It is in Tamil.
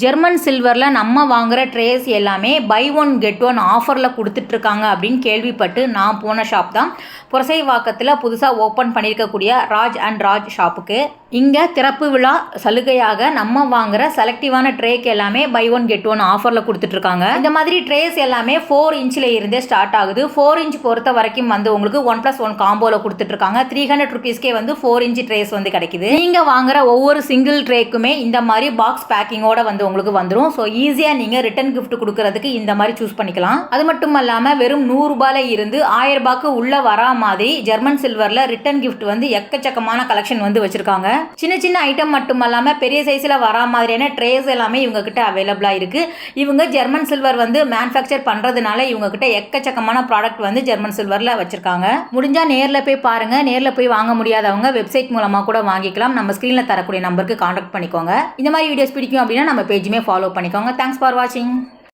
ஜெர்மன் சில்வரில் நம்ம வாங்குகிற ட்ரேஸ் எல்லாமே பை ஒன் கெட் ஒன் ஆஃபரில் கொடுத்துட்ருக்காங்க அப்படின்னு கேள்விப்பட்டு நான் போன ஷாப் தான் புரசைவாக்கத்தில் புதுசாக ஓப்பன் பண்ணியிருக்கக்கூடிய ராஜ் அண்ட் ராஜ் ஷாப்புக்கு. இங்கே திறப்பு விழா சலுகையாக நம்ம வாங்குகிற செலக்டிவான ட்ரேக்கு எல்லாமே பை ஒன் கெட் ஒன் ஆஃபரில் கொடுத்துட்ருக்காங்க. இந்த மாதிரி ட்ரேஸ் எல்லாமே 4 இன்ச்சில் இருந்தே ஸ்டார்ட் ஆகுது. 4 இன்ச் பொறுத்த வரைக்கும் வந்து உங்களுக்கு 1+1 காம்போவில் கொடுத்துட்ருக்காங்க. 300 ருபீஸ்க்கே வந்து 4 இன்ச் ட்ரேஸ் வந்து கிடைக்குது. நீங்கள் வாங்குகிற ஒவ்வொரு சிங்கிள் ட்ரேக்குமே இந்த மாதிரி பாக்ஸ் பேக்கிங்கோட வந்து உங்களுக்கு வந்துடும். ஸோ ஈஸியாக நீங்கள் ரிட்டன் கிஃப்ட் கொடுக்கறதுக்கு இந்த மாதிரி சூஸ் பண்ணிக்கலாம். அது மட்டும் இல்லாமல் வெறும் 100 ரூபாயில இருந்து 1000 ரூபாய்க்கு உள்ள வரா மாதிரி ஜெர்மன் சில்வரில் ரிட்டன் கிஃப்ட் வந்து எக்கச்சக்கமான கலெக்ஷன் வந்து வச்சிருக்காங்க. சின்ன சின்ன ஐட்டம் மட்டும் இல்லாமல் பெரிய சைஸில் வரா மாதிரியான ட்ரேஸ் எல்லாமே இவங்க கிட்ட அவைலபிளாக இருக்கு. இவங்க ஜெர்மன் சில்வர் வந்து மேனுஃபேக்சர் பண்ணுறதுனால இவங்க கிட்ட எக்கச்சக்கமான ப்ராடக்ட் வந்து ஜெர்மன் சில்வரில் வச்சிருக்காங்க. முடிஞ்சால் நேரில் போய் பாருங்க. நேரில் போய் வாங்க முடியாதவங்க வெப்சைட் மூலமாக கூட வாங்கிக்கலாம். நம்ம ஸ்க்ரீனில் தரக்கூடிய நம்பருக்கு கான்டாக்ட் பண்ணிக்கோங்க. இந்த மாதிரி வீடியோஸ் பிடிக்கும் அப்படின்னா நம்ம பேஜுமே ஃபாலோ பண்ணிக்கோங்க. தேங்க்ஸ் ஃபார் வாட்சிங்.